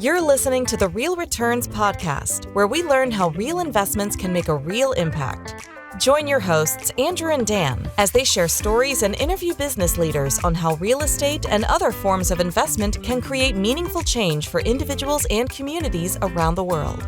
You're listening to the Real Returns podcast, where we learn how real investments can make a real impact. Join your hosts, Andrew and Dan, as they share stories and interview business leaders on how real estate and other forms of investment can create meaningful change for individuals and communities around the world.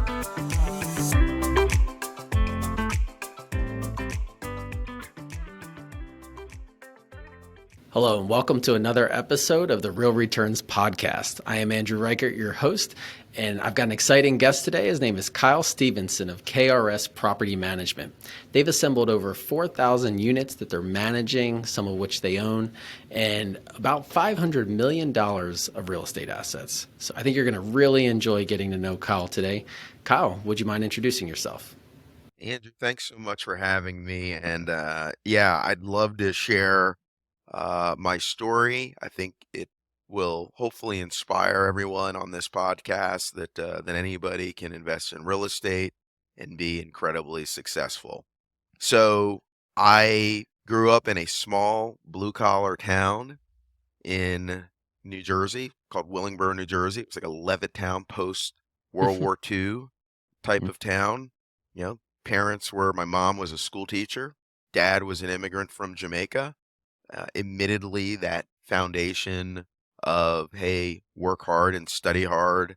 Hello, and welcome to another episode of the Real Returns podcast. I am Andrew Reichert, your host, and I've got an exciting guest today. His name is Kyle Stevenson of KRS Property Management. They've assembled over 4,000 units that they're managing, some of which they own, and about $500 million of real estate assets. So I think you're going to really enjoy getting to know Kyle today. Kyle, would you mind introducing yourself? Andrew, thanks so much for having me. And I'd love to share my story. I think it will hopefully inspire everyone on this podcast that anybody can invest in real estate and be incredibly successful. So I grew up in a small blue-collar town in New Jersey called Willingboro, New Jersey. It was like a Levittown post-World War II type of town. You know, my mom was a school teacher. Dad was an immigrant from Jamaica. Admittedly, that foundation of, hey, work hard and study hard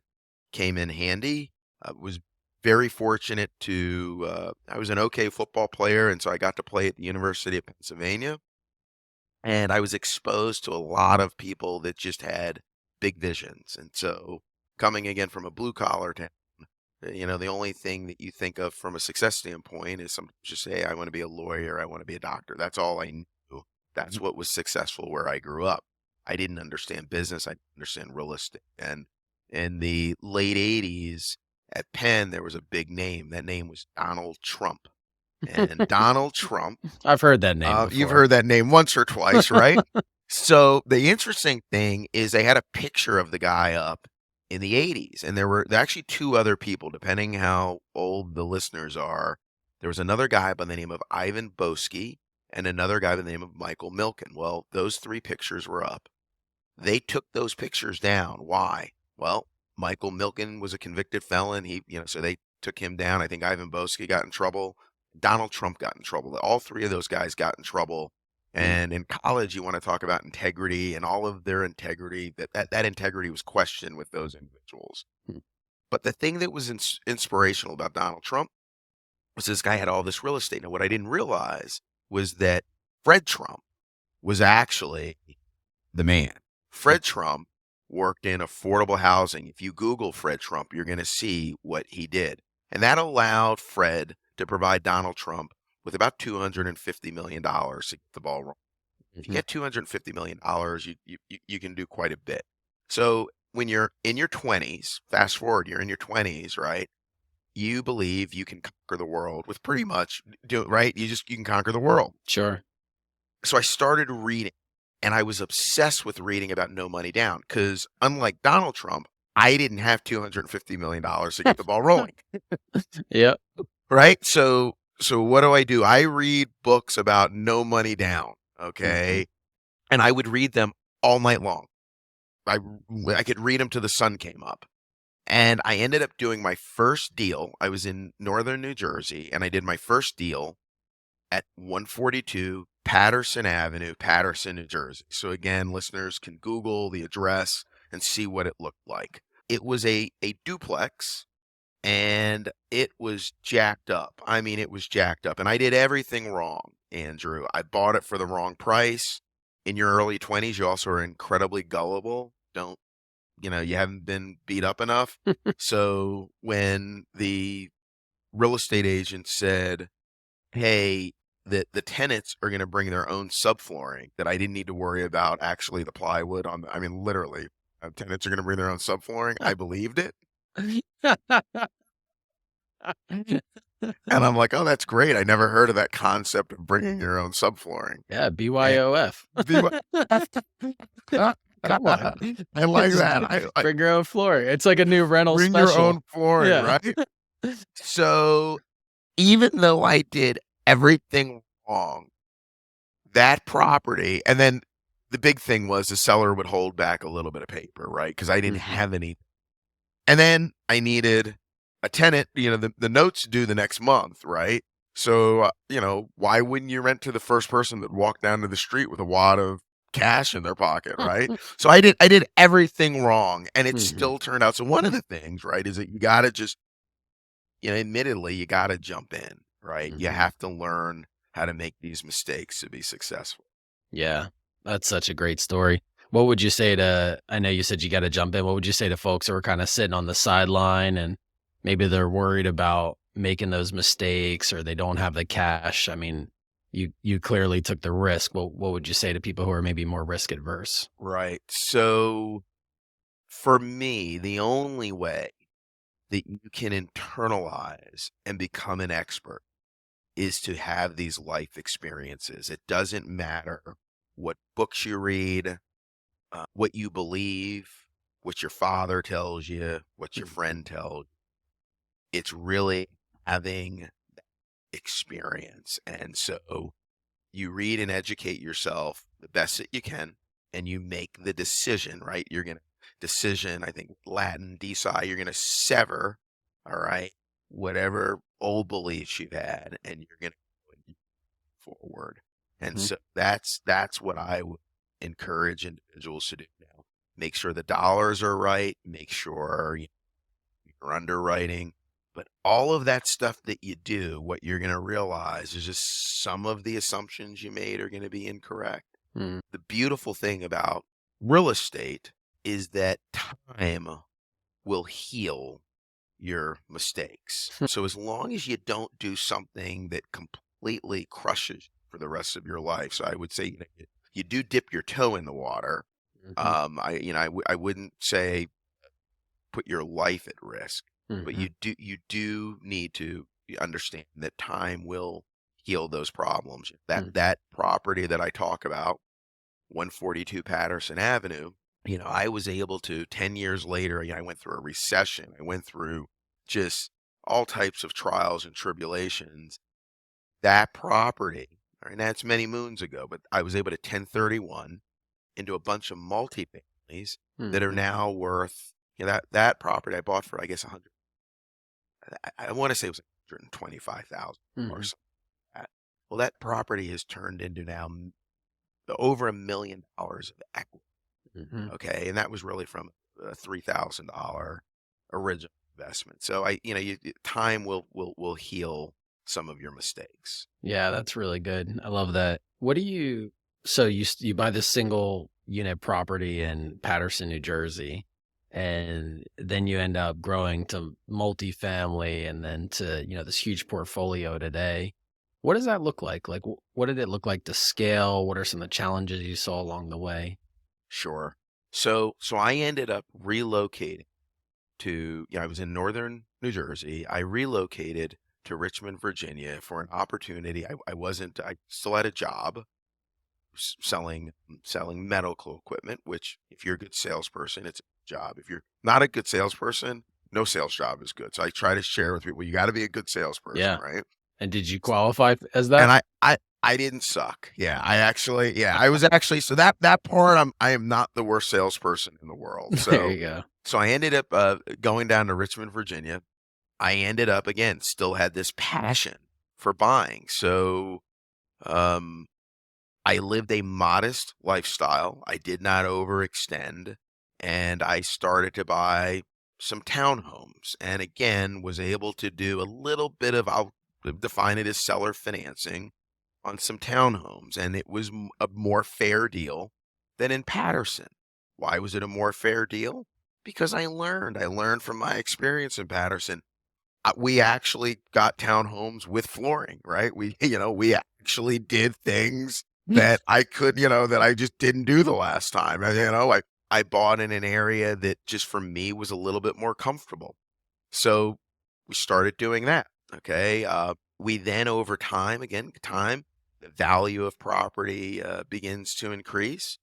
came in handy. I was very fortunate I was an okay football player, and so I got to play at the University of Pennsylvania. And I was exposed to a lot of people that just had big visions. And so coming again from a blue-collar town, the only thing that you think of from a success standpoint is sometimes just say, I want to be a lawyer, I want to be a doctor. That's all I knew. That's what was successful where I grew up. I didn't understand business. I didn't understand real estate. And in the late 80s at Penn, there was a big name. That name was Donald Trump. And Donald Trump. I've heard that name before. You've heard that name once or twice, right? So the interesting thing is they had a picture of the guy up in the 80s. And there were actually two other people, depending how old the listeners are. There was another guy by the name of Ivan Boesky and another guy by the name of Michael Milken. Well, those three pictures were up. They took those pictures down. Why? Well, Michael Milken was a convicted felon. So they took him down. I think Ivan Boesky got in trouble. Donald Trump got in trouble. All three of those guys got in trouble. And in college, you want to talk about integrity and all of their integrity. That integrity was questioned with those individuals. But the thing that was inspirational about Donald Trump was this guy had all this real estate. Now, what I didn't realize was that Fred Trump was actually the man. Fred Trump worked in affordable housing. If you Google Fred Trump, you're going to see what he did. And that allowed Fred to provide Donald Trump with about $250 million to get the ball rolling. If you get $250 million, you can do quite a bit. So when you're in your 20s, fast forward, you're in your 20s, right? You believe you can conquer the world with pretty much right? You can conquer the world. Sure. So I started reading, and I was obsessed with reading about No Money Down because unlike Donald Trump, I didn't have $250 million to get the ball rolling. Yep. Right? So what do? I read books about No Money Down, okay? And I would read them all night long. I could read them till the sun came up. And I ended up doing my first deal. I was in northern New Jersey, and I did my first deal at 142 Patterson Avenue, Patterson, New Jersey. So again, listeners can Google the address and see what it looked like. It was a duplex, and it was jacked up. I mean, it was jacked up. And I did everything wrong, Andrew. I bought it for the wrong price. In your early 20s, you also are incredibly gullible. You haven't been beat up enough. So when the real estate agent said, hey, the tenants are going to bring their own subflooring, that I didn't need to worry about actually the plywood literally, tenants are going to bring their own subflooring. I believed it. And I'm like, oh, that's great. I never heard of that concept of bringing your own subflooring. Yeah, BYOF. Come on. I like that. Bring your own flooring. It's like a new rental bring special. Your own flooring, right? So even though I did everything wrong, that property, and then the big thing was the seller would hold back a little bit of paper, right? Because I didn't have any. And then I needed a tenant, the note's due the next month, right? So, why wouldn't you rent to the first person that walked down to the street with a wad of cash in their pocket, right? So I did everything wrong, and it still turned out. So one of the things, right, is that you got to just, admittedly, you got to jump in, right? You have to learn how to make these mistakes to be successful. Yeah, that's such a great story. What would you say I know you said you got to jump in. What would you say to folks who are kind of sitting on the sideline and maybe they're worried about making those mistakes or they don't have the cash? I mean, you clearly took the risk. What would you say to people who are maybe more risk adverse? Right. So for me, the only way that you can internalize and become an expert is to have these life experiences. It doesn't matter what books you read, what you believe, what your father tells you, what your friend tells you. It's really having that experience. And so you read and educate yourself the best that you can, and you make the decision, right? You're going to decision, I think Latin, decide, you're going to sever, all right, whatever old beliefs you've had, and you're going to go forward. And so that's what I would encourage individuals to do now. Make sure the dollars are right, make sure you're underwriting, but all of that stuff that you do, what you're going to realize is just some of the assumptions you made are going to be incorrect. The beautiful thing about real estate is that time will heal your mistakes. So as long as you don't do something that completely crushes you for the rest of your life, so I would say you do dip your toe in the water. I wouldn't say put your life at risk, but you do need to understand that time will heal those problems. That property that I talk about, 142 Patterson Avenue, I was able to 10 years later, I went through a recession. I went through just all types of trials and tribulations. That property, and that's many moons ago, but I was able to 1031 into a bunch of multifamilies that are now worth, that property I bought for, I guess, I want to say it was $125,000 or something like that. Well, that property has turned into now over $1 million of equity. Okay. And that was really from a $3,000 original investment. So time will heal some of your mistakes. Yeah, that's really good. I love that. So you buy this single unit property in Patterson, New Jersey, and then you end up growing to multifamily and then to, this huge portfolio today. What does that look like? Like, what did it look like to scale? What are some of the challenges you saw along the way? Sure. So I ended up relocating to, I was in northern New Jersey. I relocated to Richmond, Virginia for an opportunity. I still had a job selling medical equipment, which if you're a good salesperson, it's a job. If you're not a good salesperson, no sales job is good. So I try to share with people, you got to be a good salesperson, right? And did you qualify as that? And I didn't suck. I was actually, so that part, I am not the worst salesperson in the world. So there you go. So I ended up going down to Richmond, Virginia. I ended up, again, still had this passion for buying. So I lived a modest lifestyle. I did not overextend. And I started to buy some townhomes. And again, was able to do a little bit of, I'll define it as seller financing on some townhomes. And it was a more fair deal than in Patterson. Why was it a more fair deal? Because I learned from my experience in Patterson. We actually got townhomes with flooring, right? We actually did things that I could, that I just didn't do the last time. I bought in an area that just for me was a little bit more comfortable. So we started doing that. Okay. We then over time, the value of property begins to increase.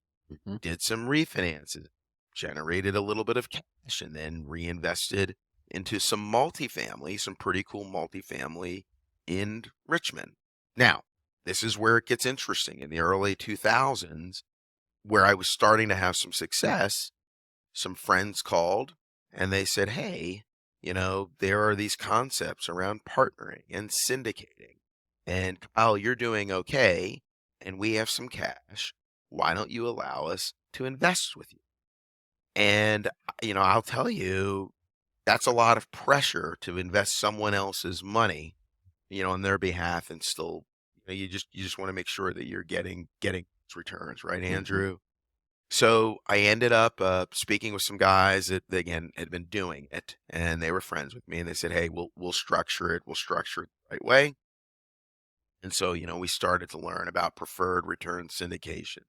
Did some refinances, generated a little bit of cash, and then reinvested into some pretty cool multifamily in Richmond. Now, this is where it gets interesting. In the early 2000s, where I was starting to have some success, some friends called and they said, hey, there are these concepts around partnering and syndicating. And Kyle, you're doing okay, and we have some cash. Why don't you allow us to invest with you? And, I'll tell you, that's a lot of pressure to invest someone else's money, on their behalf, and still, you just want to make sure that you're getting returns, right, Andrew? So I ended up speaking with some guys that, again, had been doing it, and they were friends with me, and they said, hey, we'll structure it. We'll structure it the right way. And so, we started to learn about preferred return syndication.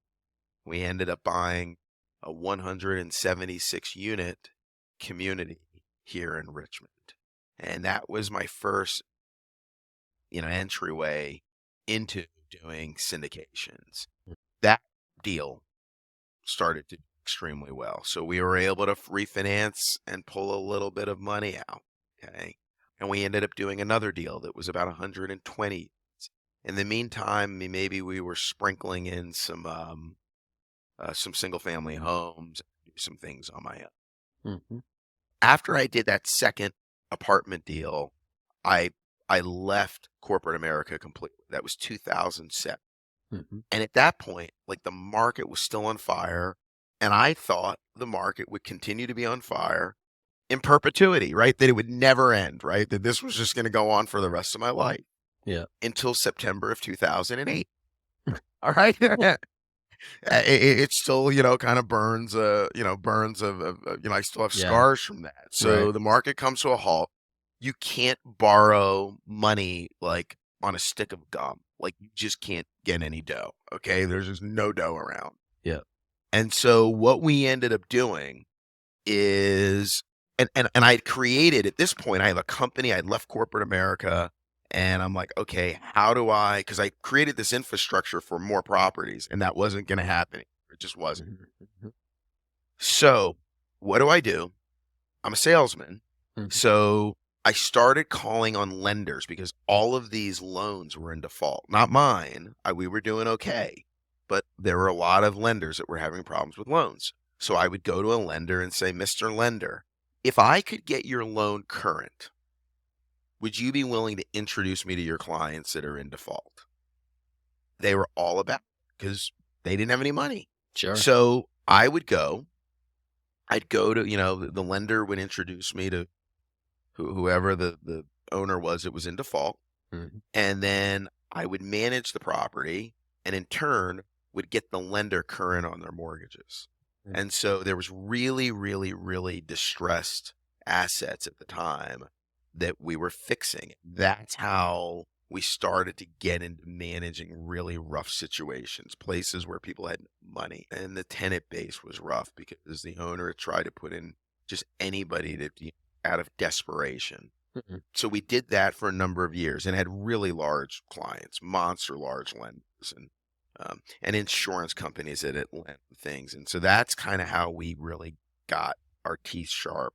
We ended up buying a 176 unit community here in Richmond. And that was my first, entryway into doing syndications. That deal started to do extremely well. So we were able to refinance and pull a little bit of money out. Okay. And we ended up doing another deal that was about 120. In the meantime, maybe we were sprinkling in some single family homes, do some things on my own. After I did that second apartment deal, I left corporate America completely. That was 2007. And at that point, like, the market was still on fire, and I thought the market would continue to be on fire in perpetuity, right? That it would never end, right? That this was just going to go on for the rest of my life. Yeah. Until September of 2008. All right. It still, kind of burns, burns of, I still have scars from that. So the market comes to a halt. You can't borrow money like on a stick of gum. Like, you just can't get any dough. Okay. There's just no dough around. Yeah. And so what we ended up doing is, and I had created, at this point, I have a company. I'd left corporate America. And I'm like, okay, because I created this infrastructure for more properties, and that wasn't going to happen. It just wasn't. So what do? I'm a salesman. So I started calling on lenders because all of these loans were in default. Not mine. We were doing okay, but there were a lot of lenders that were having problems with loans. So I would go to a lender and say, Mr. Lender, if I could get your loan current, would you be willing to introduce me to your clients that are in default? They were all about it because they didn't have any money. Sure. So I'd go to, the lender would introduce me to whoever the owner was that was in default. And then I would manage the property, and in turn would get the lender current on their mortgages. And so there was really, really, really distressed assets at the time that we were fixing. That's how we started to get into managing really rough situations, places where people had money, and the tenant base was rough because the owner had tried to put in just anybody to, out of desperation. So we did that for a number of years and had really large clients, monster large lenders, and insurance companies that had lent things. And so that's kind of how we really got our teeth sharp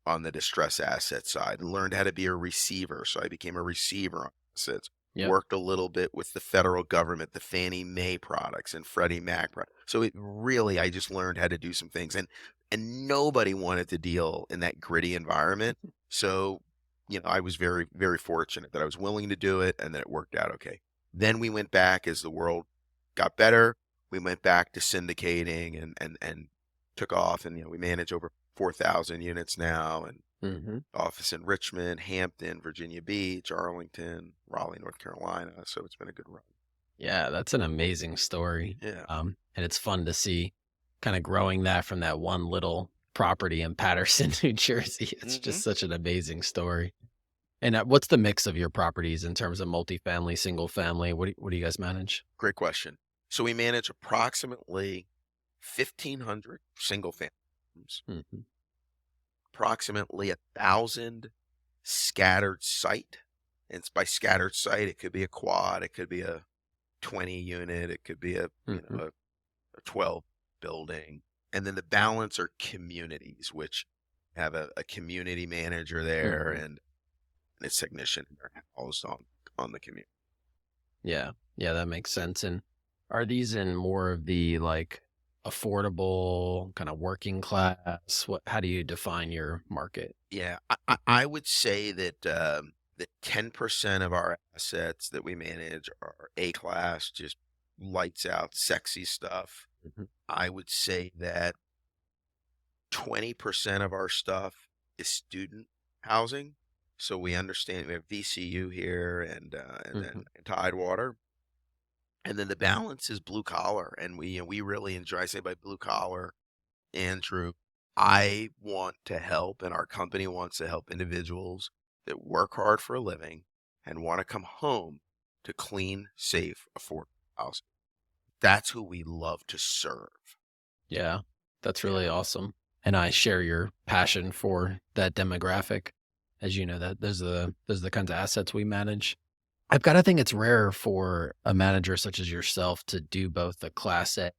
on the distress asset side, and learned how to be a receiver. So I became a receiver on assets. Worked a little bit with the federal government, the Fannie Mae products and Freddie Mac products. So I just learned how to do some things, and nobody wanted to deal in that gritty environment. So, I was very, very fortunate that I was willing to do it, and that it worked out okay. Then we went back as the world got better. We went back to syndicating and took off, and we manage over 4,000 units now, and office in Richmond, Hampton, Virginia Beach, Arlington, Raleigh, North Carolina. So it's been a good run. Yeah, that's an amazing story. Yeah. And it's fun to see kind of growing that from that one little property in Patterson, New Jersey. It's just such an amazing story. And what's the mix of your properties in terms of multifamily, single family? What do you guys manage? Great question. So we manage approximately 1,500 single family homes, approximately 1,000 scattered site. And by scattered site, it could be a quad, it could be a 20 unit, it could be a 12 building. And then the balance are communities, which have a community manager there and a technician in their house on the community. Yeah, that makes sense. And are these in more of the like affordable, kind of working class? How do you define your market? Yeah, I would say that the 10% of our assets that we manage are A class, just lights out, sexy stuff. Mhm. I would say that 20% of our stuff is student housing. So we understand we have VCU here and then Mhm. Tidewater. And then the balance is blue collar. And we really enjoy, I say by blue collar, Andrew, I want to help, and our company wants to help individuals that work hard for a living and want to come home to clean, safe, affordable housing. That's who we love to serve. Yeah, that's really Yeah. awesome. And I share your passion for that demographic. As you know, that those are the kinds of assets we manage. I've got to think it's rare for a manager such as yourself to do both the class A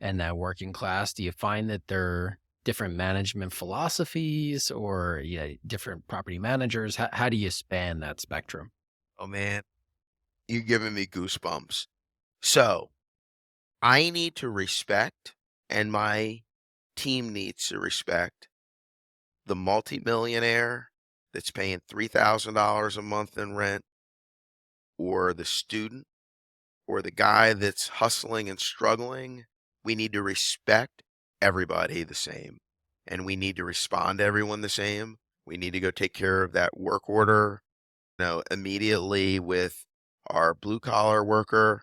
and that working class. Do you find that there are different management philosophies or different property managers? How do you span that spectrum? Oh man, you're giving me goosebumps. So I need to respect, and my team needs to respect the multimillionaire that's paying $3,000 a month in rent, or the student, or the guy that's hustling and struggling. We need to respect everybody the same, and we need to respond to everyone the same. We need to go take care of that work order, immediately with our blue collar worker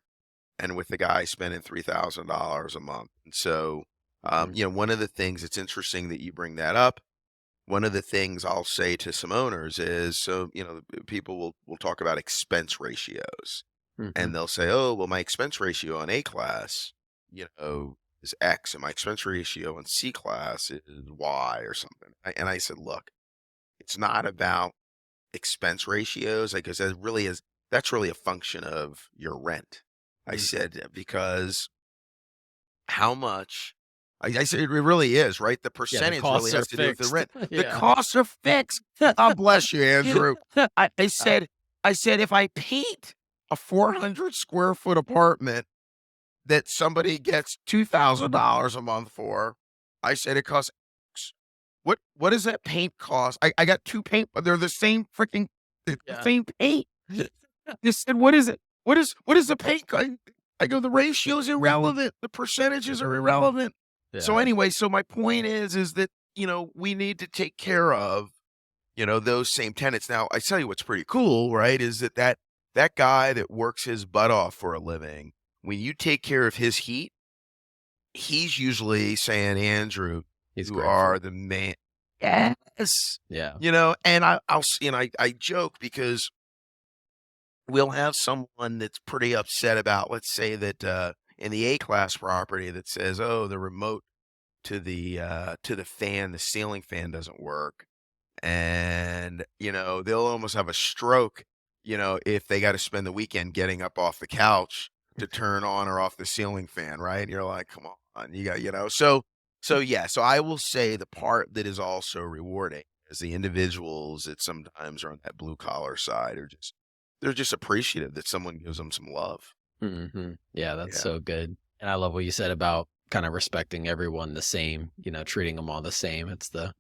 and with the guy spending $3,000 a month. And so, Mhm. one of the things it's interesting that you bring that up. One of the things I'll say to some owners is, so, people will talk about expense ratios, Mhm. and they'll say, oh, well, my expense ratio on A class, is X, and my expense ratio on C class is Y or something. And I said, look, it's not about expense ratios, because that's really a function of your rent. I Mhm. said, because how much I said it really is, right? The Yeah, the percentage really costs are has to do with the fixed. rent. The Yeah. costs are fixed. God bless you, Andrew. I said, if I paint a 400 square foot apartment that somebody gets $2,000 a month for, I said it costs X. What does that paint cost? I got two paint, but they're the same freaking the Yeah. same paint. They said, what is it? What is the paint? I go, the ratio is irrelevant. The percentages are irrelevant. So Yeah. anyway, so my point is that, we need to take care of, those same tenants. Now, I tell you what's pretty cool, right? Is that guy that works his butt off for a living, when you take care of his heat, he's usually saying, Andrew, He's you are grateful. the man. Yes. Yeah. And I joke because we'll have someone that's pretty upset about, let's say that in the A class property that says, oh, the remote to the fan, the ceiling fan doesn't work. And, they'll almost have a stroke, if they got to spend the weekend getting up off the couch to turn on or off the ceiling fan, right? And you're like, come on, you got, so yeah, so I will say the part that is also rewarding is the individuals that sometimes are on that blue collar side they're just appreciative that someone gives them some love. Yeah, that's Yeah, so good. And I love what you said about kind of respecting everyone the same, treating them all the same. It's the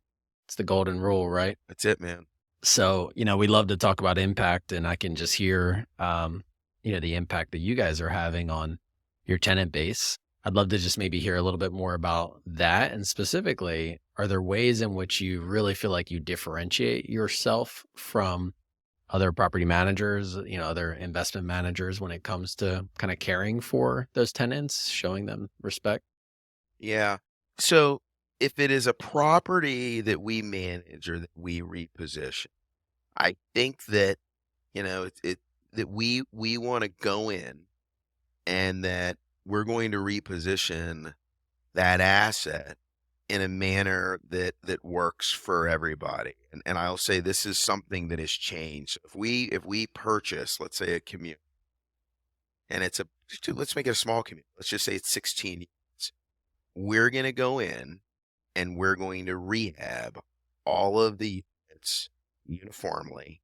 golden rule, right? that's it, man. So, we love to talk about impact, and I can just hear, the impact that you guys are having on your tenant base. I'd love to just maybe hear a little bit more about that. And specifically, are there ways in which you really feel like you differentiate yourself from other property managers, other investment managers when it comes to kind of caring for those tenants, showing them respect? Yeah. So if it is a property that we manage or that we reposition, I think that, that we want to go in and that we're going to reposition that asset in a manner that works for everybody. And I'll say this is something that has changed. If we purchase, let's say, a community, and let's make it a small community. Let's just say it's 16 units. We're going to go in and we're going to rehab all of the units uniformly.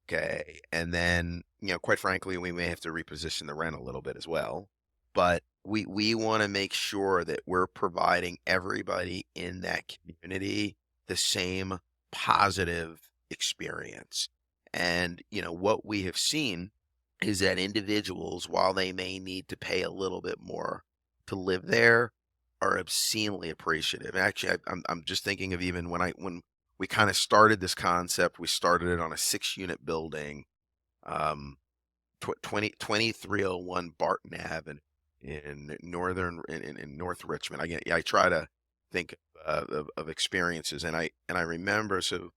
Okay. And then, quite frankly, we may have to reposition the rent a little bit as well. But we want to make sure that we're providing everybody in that community the same positive experience. And, what we have seen is that individuals, while they may need to pay a little bit more to live there, are obscenely appreciative. Actually, I'm just thinking of even when we kind of started this concept, we started it on a 6-unit building, um, 2301 Barton Ave in North Richmond. I try to think of experiences, and I remember, so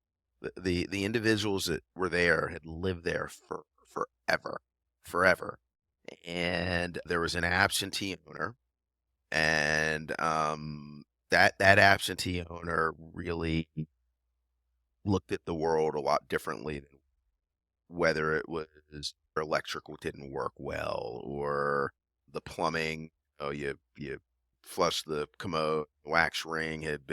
the individuals that were there had lived there for forever, and there was an absentee owner, and that absentee owner really looked at the world a lot differently than whether it was electrical didn't work well or the plumbing. Oh, you flush the commode, wax ring had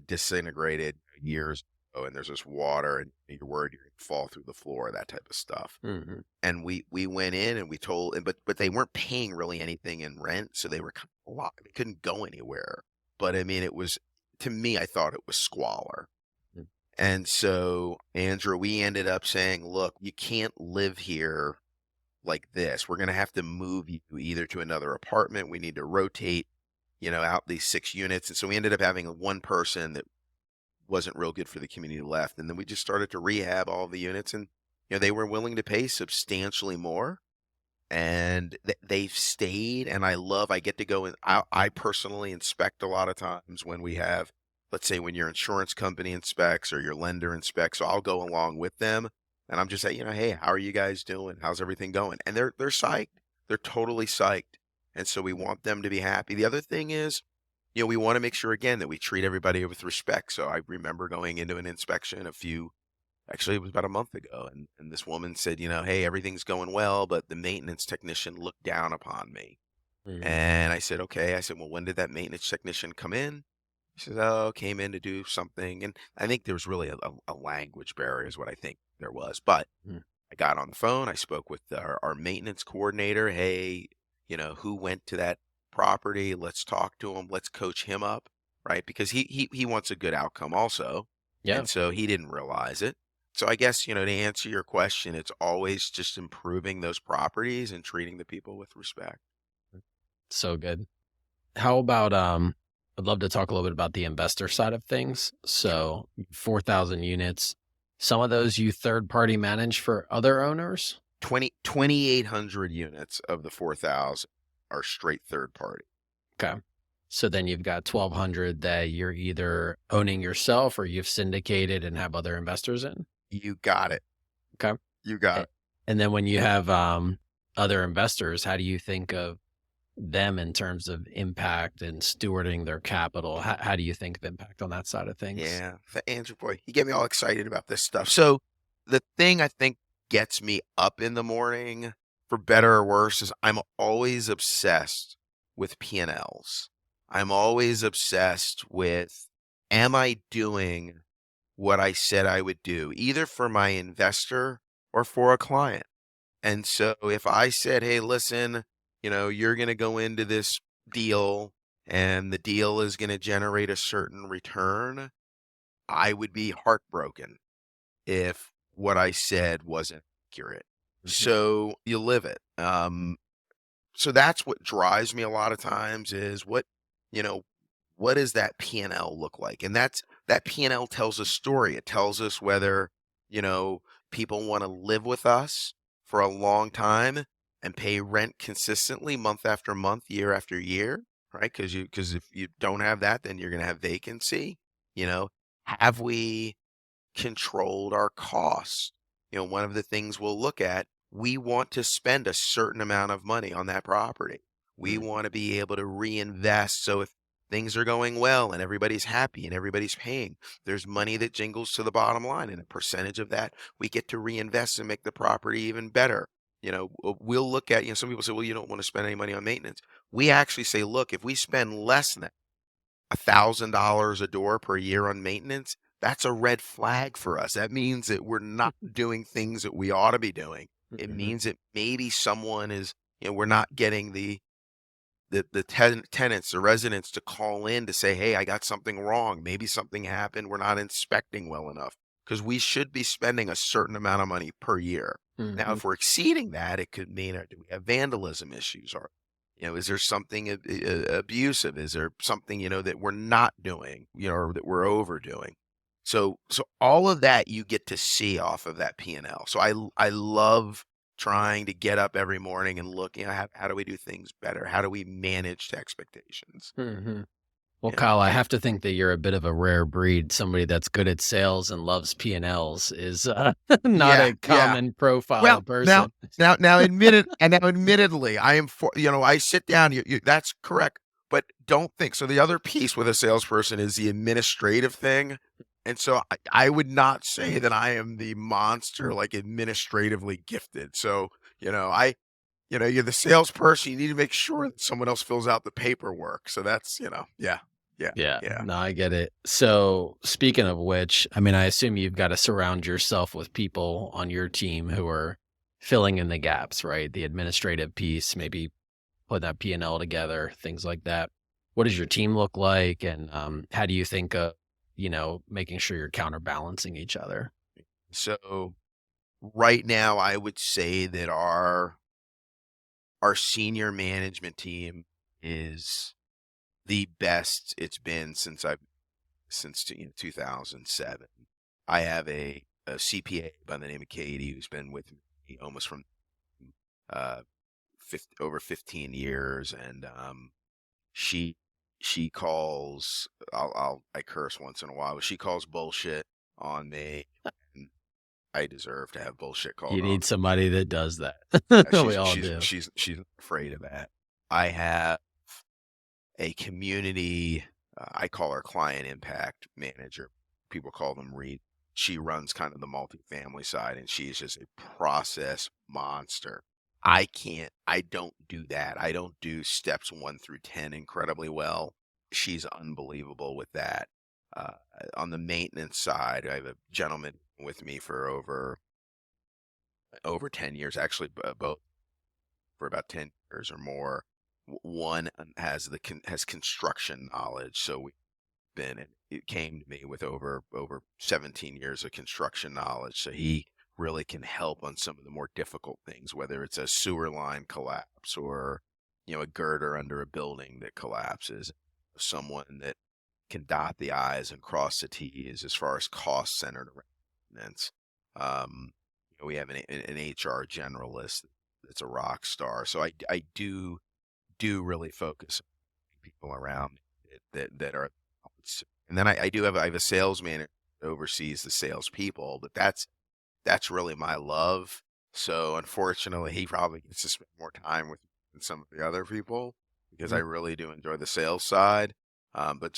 disintegrated years ago, and there's this water, and you're worried you're gonna fall through the floor, that type of stuff. Hmm. And we went in and we told, but they weren't paying really anything in rent, so they were kind of locked. They couldn't go anywhere. But I mean, it was, to me, I thought it was squalor. And so, Andrew, we ended up saying, look, you can't live here like this. We're going to have to move you either to another apartment. We need to rotate, out these 6 units. And so we ended up having one person that wasn't real good for the community left. And then we just started to rehab all the units, and, they were willing to pay substantially more. And they've stayed. And I get to go in. I personally inspect a lot of times when we have, let's say, when your insurance company inspects or your lender inspects. So I'll go along with them, and I'm just saying, hey, how are you guys doing? How's everything going? And they're psyched. They're totally psyched. And so we want them to be happy. The other thing is, we want to make sure, again, that we treat everybody with respect. So I remember going into an inspection actually, it was about a month ago, and this woman said, hey, everything's going well, but the maintenance technician looked down upon me. Hmm. And I said, okay. I said, well, when did that maintenance technician come in? She says, oh, came in to do something. And I think there was really a language barrier is what I think there was. But Hmm. I got on the phone. I spoke with our maintenance coordinator. Hey, who went to that property? Let's talk to him. Let's coach him up, right? Because he wants a good outcome also. Yeah. And so he didn't realize it. So I guess, to answer your question, it's always just improving those properties and treating the people with respect. So good. How about I'd love to talk a little bit about the investor side of things. So 4,000 units. Some of those you third party manage for other owners? 2,800 units of the 4,000 are straight third party. Okay. So then you've got 1,200 that you're either owning yourself or you've syndicated and have other investors in. You got it. Okay. You got it. And then when you have other investors, how do you think of them in terms of impact and stewarding their capital? How do you think of impact on that side of things? Yeah. Andrew, boy, you get me all excited about this stuff. So the thing I think gets me up in the morning, for better or worse, is I'm always obsessed with P&Ls. I'm always obsessed with, am I doing what I said I would do, either for my investor or for a client? And so if I said, hey, listen, you're going to go into this deal and the deal is going to generate a certain return, I would be heartbroken if what I said wasn't accurate. Mhm. So you live it. So that's what drives me a lot of times is what does that P&L look like? And that P&L tells a story. It tells us whether, people want to live with us for a long time and pay rent consistently month after month, year after year, right? Because if you don't have that, then you're going to have vacancy. Have we controlled our costs? One of the things we'll look at, we want to spend a certain amount of money on that property. We want to be able to reinvest. So if things are going well and everybody's happy and everybody's paying, there's money that jingles to the bottom line, and a percentage of that we get to reinvest and make the property even better. We'll look at, some people say, well, you don't want to spend any money on maintenance. We actually say, look, if we spend less than $1,000 a door per year on maintenance, that's a red flag for us. That means that we're not doing things that we ought to be doing. It means that maybe someone is, we're not getting the tenants, the residents to call in to say, hey, I got something wrong. Maybe something happened. We're not inspecting well enough, because we should be spending a certain amount of money per year. Now, if we're exceeding that, it could mean, do we have vandalism issues, or, is there something abusive? Is there something, that we're not doing, or that we're overdoing? So all of that you get to see off of that P&L. So I love trying to get up every morning and look, how do we do things better? How do we manage to expectations? Well, Kyle, I have to think that you're a bit of a rare breed. Somebody that's good at sales and loves P&Ls is not a common profile person. Now, admittedly, I am for, I sit down. That's correct, but don't think so. The other piece with a salesperson is the administrative thing, and so I would not say that I am the monster, like administratively gifted. So you're the salesperson. You need to make sure that someone else fills out the paperwork. So that's yeah. No, I get it. So speaking of which, I mean, I assume you've got to surround yourself with people on your team who are filling in the gaps, right? The administrative piece, maybe put that P&L together, things like that. What does your team look like? And how do you think of, making sure you're counterbalancing each other? So right now, I would say that our senior management team is the best it's been since 2007. I have a CPA by the name of Katie, who's been with me almost from over 15 years, and she calls, I curse once in a while, but she calls bullshit on me, and I deserve to have bullshit called on me. You need somebody that does that. We all do. She's afraid of that. I have a community, I call her client impact manager. People call them Reed. She runs kind of the multifamily side, and she's just a process monster. I don't do that. I don't do steps 1 through 10 incredibly well. She's unbelievable with that. On the maintenance side, I have a gentleman with me for over 10 years, actually both for about 10 years or more. One has construction knowledge, so it came to me with over 17 years of construction knowledge, so he really can help on some of the more difficult things, whether it's a sewer line collapse or a girder under a building that collapses. Someone that can dot the I's and cross the T's as far as cost centered maintenance. We have an HR generalist that's a rock star, so I do really focus on people around that are, and then I have a sales manager that oversees the salespeople, but that's really my love. So unfortunately, he probably gets to spend more time with me than some of the other people, because I really do enjoy the sales side. But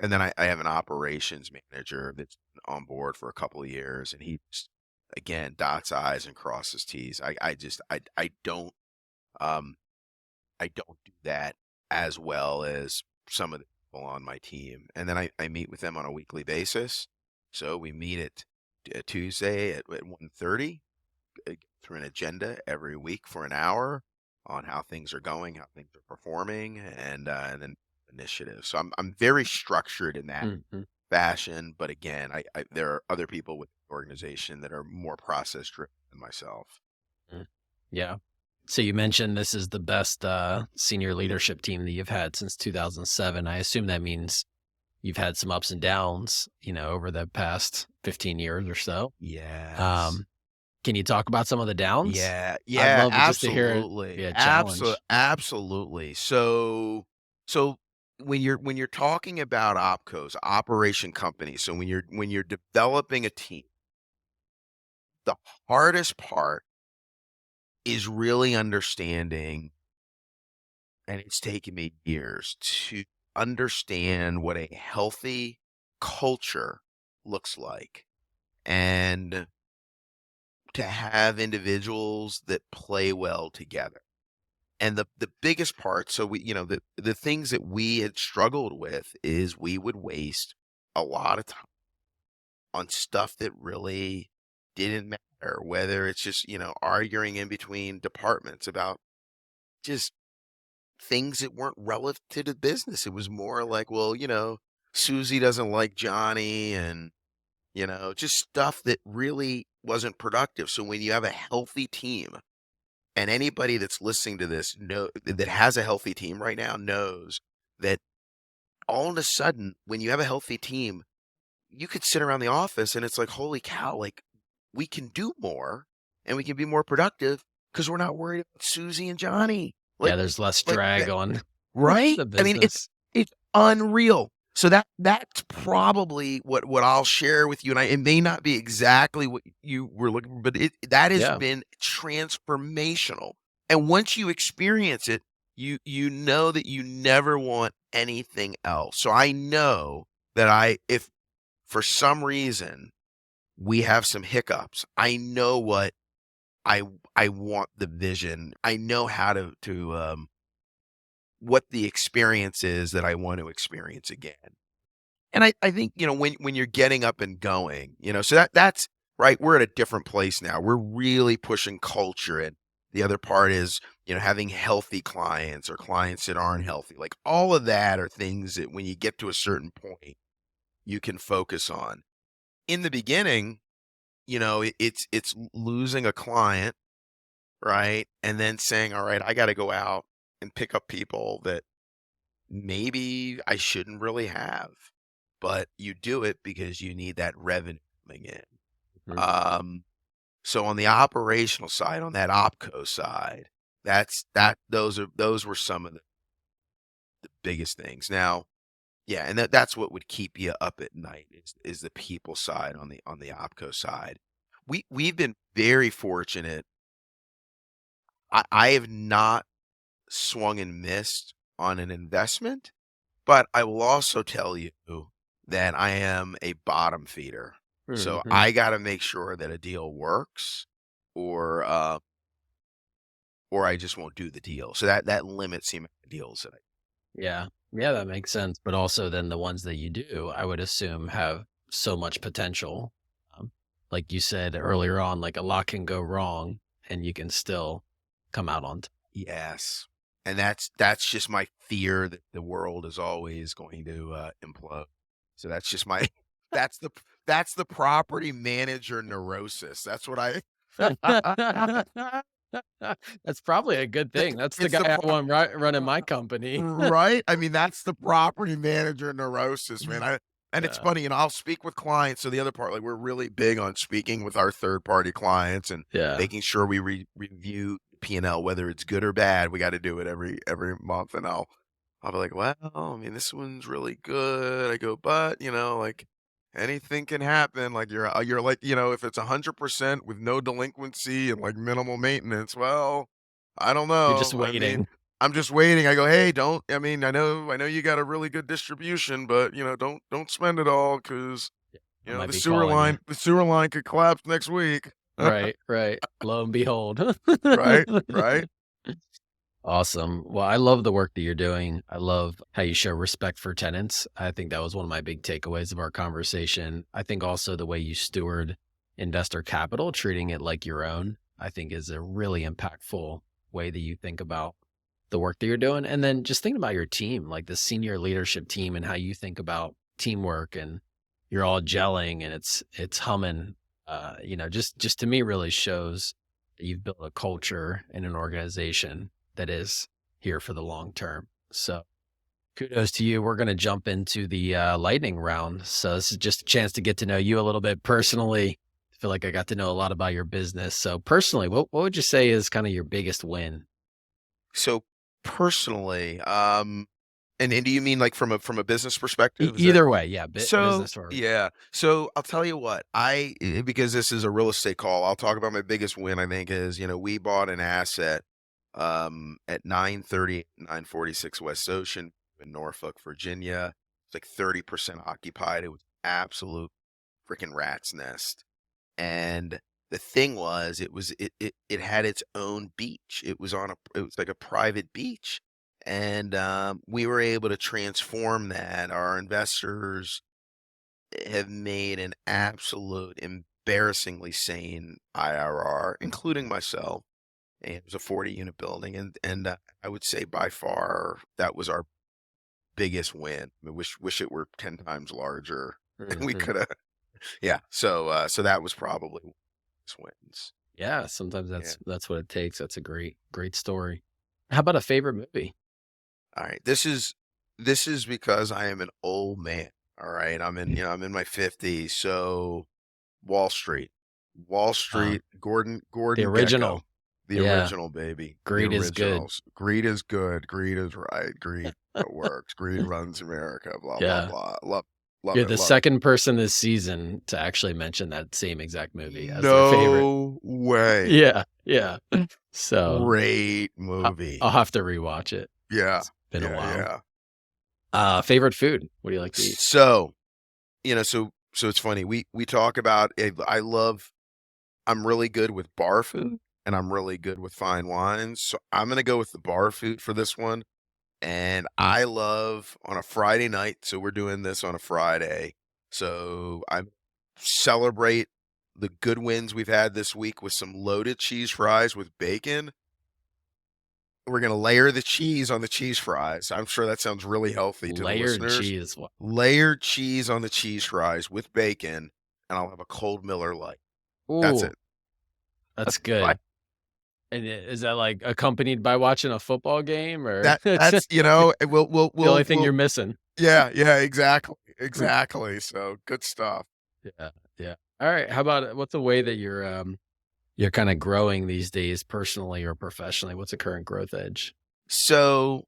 and then I have an operations manager that's been on board for a couple of years, and he just, again, dots I's and crosses T's. I don't do that as well as some of the people on my team. And then I meet with them on a weekly basis. So we meet at Tuesday at 1:30, through an agenda every week for an hour on how things are going, how things are performing, and then initiatives. So I'm very structured in that fashion. But again, there are other people with the organization that are more process driven than myself. Yeah. So you mentioned this is the best senior leadership team that you've had since 2007. I assume that means you've had some ups and downs, over the past 15 years or so. Yeah. Can you talk about some of the downs? Yeah, I'd love absolutely. Just to hear it. Challenge. Absolutely. So when you're talking about opcos, operation companies, so when you're developing a team, the hardest part is really understanding, and it's taken me years to understand what a healthy culture looks like, and to have individuals that play well together. And the biggest part, so the things that we had struggled with is we would waste a lot of time on stuff that really didn't matter, whether it's just, arguing in between departments about just things that weren't relative to the business. It was more like, well, Susie doesn't like Johnny, and just stuff that really wasn't productive. So when you have a healthy team, and anybody that's listening to this that has a healthy team right now knows that all of a sudden, when you have a healthy team, you could sit around the office and it's like, holy cow, like we can do more and we can be more productive because we're not worried about Susie and Johnny. Yeah, there's less drag on right? the I mean, business. it's unreal. So that's probably what I'll share with you. And it may not be exactly what you were looking for, but that has been transformational. And once you experience it, you know that you never want anything else. So I know that if for some reason we have some hiccups, I know what I want the vision. I know how to what the experience is that I want to experience again. And I think, when you're getting up and going, so that's right. We're at a different place now. We're really pushing culture. And the other part is, having healthy clients or clients that aren't healthy. Like all of that are things that when you get to a certain point, you can focus on. In the beginning, it's losing a client, right? And then saying, all right, I got to go out and pick up people that maybe I shouldn't really have, but you do it because you need that revenue coming in. Mhm. So on the operational side, on that opco side, those were some of the biggest things. Now, yeah, and that's what would keep you up at night is the people side on the opco side. We've been very fortunate. I have not swung and missed on an investment, but I will also tell you that I am a bottom feeder. So Mhm. I got to make sure that a deal works, or I just won't do the deal. So that limits the amount of deals that I. Yeah. Yeah, that makes sense. But also then the ones that you do, I would assume have so much potential. Like you said earlier on, like a lot can go wrong and you can still come out on top. Yes. And that's just my fear that the world is always going to implode. So that's just my that's the that's the property manager neurosis. That's what I That's probably a good thing. That's the it's guy the I want running my company. right? I mean, that's the property manager neurosis, man. And it's Yeah. funny, I'll speak with clients. So the other part, like we're really big on speaking with our third party clients and Yeah. making sure we review P&L, whether it's good or bad. We got to do it every month. And I'll be like, well, I mean, this one's really good. I go, but like anything can happen. Like you're like, if it's 100% with no delinquency and like minimal maintenance, well, I don't You're just know. I mean, waiting. I'm just waiting. I go, hey, don't. I mean, I know you got a really good distribution, but don't spend it all because I might be calling you. the sewer line could collapse next week. Right, right. Lo and behold. Right, right. Awesome. Well, I love the work that you're doing. I love how you show respect for tenants. I think that was one of my big takeaways of our conversation. I think also the way you steward investor capital, treating it like your own, I think is a really impactful way that you think about the work that you're doing. And then just thinking about your team, like the senior leadership team and how you think about teamwork and you're all gelling and it's humming. Just to me really shows that you've built a culture in an organization that is here for the long term. So kudos to you. We're going to jump into the lightning round. So this is just a chance to get to know you a little bit personally. I feel like I got to know a lot about your business. So personally, what would you say is kind of your biggest win? So personally, and do you mean like from a business perspective? Is that Either way, yeah, so? business or Yeah. So I'll tell you what, because this is a real estate call, I'll talk about my biggest win. I think is we bought an asset at 946 West Ocean in Norfolk, Virginia. It's like 30% occupied. It was absolute freaking rat's nest. And the thing was, it had its own beach. It was like a private beach. And we were able to transform that. Our investors have made an absolute embarrassingly sane IRR, including myself. and it was a 40-unit building, and I would say by far that was our biggest win. I wish it were 10 times larger, and we could have. Yeah, so that was probably one of the biggest wins. Yeah, sometimes Yeah. that's what it takes. That's a great story. How about a favorite movie? All right, this is because I am an old man. All right, I'm in my 50s, so Wall Street, Gordon The original. Gekko, the Yeah. original, baby. Greed The is good. originals. Greed is good. Greed is right. Greed works. Greed runs America. Blah Yeah. blah blah. Love You're it. the love second person this season to actually mention that same exact movie as their favorite. No way. Yeah, yeah. So Great movie. I'll have to rewatch it. Yeah. It's been a while. Yeah. Favorite food? What do you like to eat? So, so it's funny. We talk about I'm really good with bar food and I'm really good with fine wines. So I'm going to go with the bar food for this one. And I love on a Friday night. So we're doing this on a Friday. So I celebrate the good wins we've had this week with some loaded cheese fries with bacon. We're going to layer the cheese on the cheese fries. I'm sure that sounds really healthy to the Layered listeners. cheese. Layered cheese on the cheese fries with bacon, and I'll have a cold Miller Lite. Ooh, That's it. That's good. fine. And is that like accompanied by watching a football game, or That's we'll the only thing you're missing? Yeah, exactly. So good stuff. Yeah. All right. How about what's a way that you're kind of growing these days, personally or professionally? What's a current growth edge? So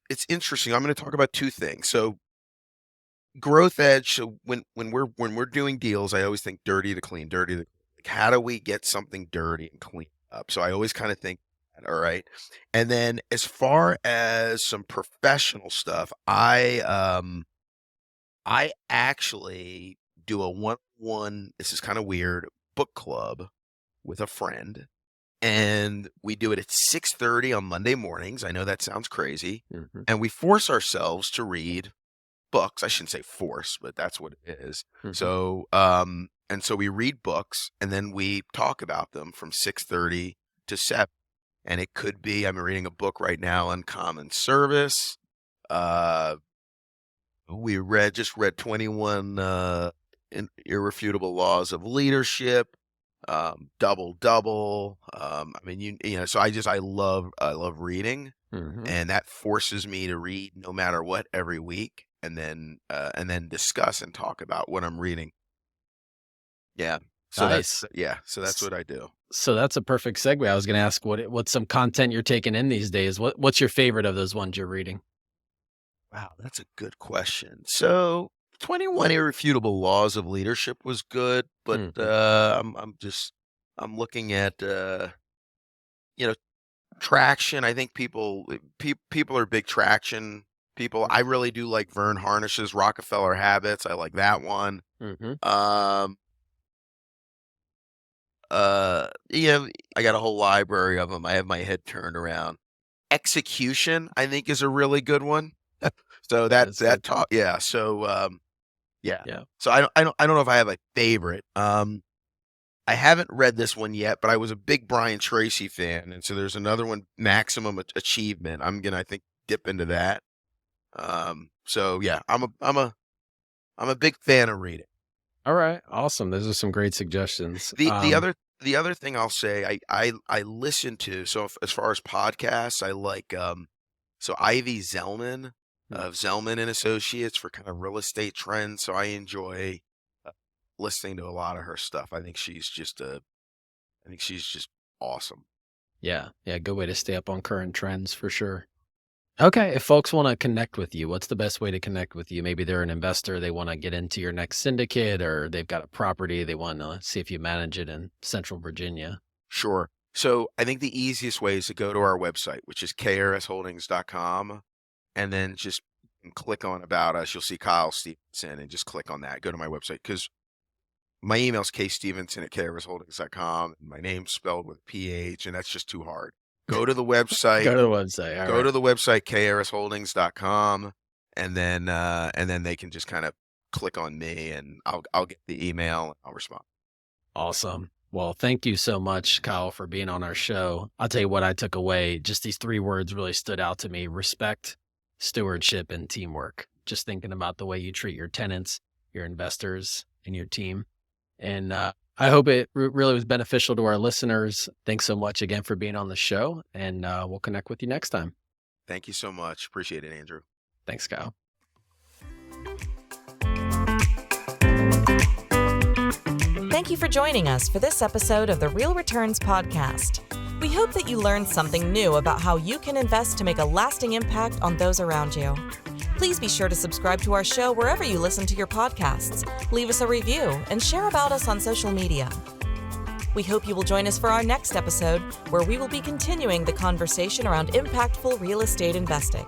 it's interesting. I'm going to talk about two things. So growth edge. So when we're doing deals, I always think dirty to clean, like how do we get something dirty and clean up? So I always kind of think, all right. And then as far as some professional stuff, I actually do a one-on-one, this is kind of weird, book club with a friend. And we do it at 6:30 on Monday mornings. I know that sounds crazy. Mhm. And we force ourselves to read books. I shouldn't say force, but that's what it is. Mhm. So, and so we read books and then we talk about them from 6:30 to 7. And it could be, I'm reading a book right now, Uncommon Service. We just read 21 Irrefutable Laws of Leadership. Double. I mean, so I love reading, Mhm. and that forces me to read no matter what every week, and then discuss and talk about what I'm reading. Yeah. So Nice. so that's what I do. So that's a perfect segue. I was going to ask what's some content you're taking in these days. What's your favorite of those ones you're reading? Wow, that's a good question. So 21 Irrefutable Laws of Leadership was good, but I'm looking at traction. I think people are big traction people. I really do like Vern Harnish's Rockefeller Habits. I like that one. Mm-hmm. I got a whole library of them. I have my head turned around. Execution, I think, is a really good one. So that talk, yeah. So yeah. So I don't know if I have a favorite. I haven't read this one yet, but I was a big Brian Tracy fan, and so there's another one, Maximum Achievement. I'm gonna, I think, dip into that. So yeah, I'm a big fan of reading. All right, awesome. Those are some great suggestions. The other thing I'll say, I listen to, so as far as podcasts, I like so Ivy Zellman of Zellman and Associates for kind of real estate trends. So I enjoy listening to a lot of her stuff. I think she's just awesome. Yeah, good way to stay up on current trends for sure. Okay, if folks want to connect with you, what's the best way to connect with you? Maybe they're an investor, they want to get into your next syndicate, or they've got a property, they want to see if you manage it in Central Virginia. Sure. So I think the easiest way is to go to our website, which is krsholdings.com, and then just click on About Us. You'll see Kyle Stevenson, and just click on that. Go to my website, because my email is kstevenson@krsholdings.com. And my name's spelled with PH, and that's just too hard. Go to the website. Go to the website. Go to the website, krsholdings.com, and then they can just kind of click on me, and I'll get the email and I'll respond. Awesome. Well, thank you so much, Kyle, for being on our show. I'll tell you what I took away. Just these 3 words really stood out to me: respect, stewardship, and teamwork. Just thinking about the way you treat your tenants, your investors, and your team. And I hope it really was beneficial to our listeners. Thanks so much again for being on the show, and we'll connect with you next time. Thank you so much. Appreciate it, Andrew. Thanks, Kyle. Thank you for joining us for this episode of the Real Returns Podcast. We hope that you learned something new about how you can invest to make a lasting impact on those around you. Please be sure to subscribe to our show wherever you listen to your podcasts, leave us a review, and share about us on social media. We hope you will join us for our next episode, where we will be continuing the conversation around impactful real estate investing.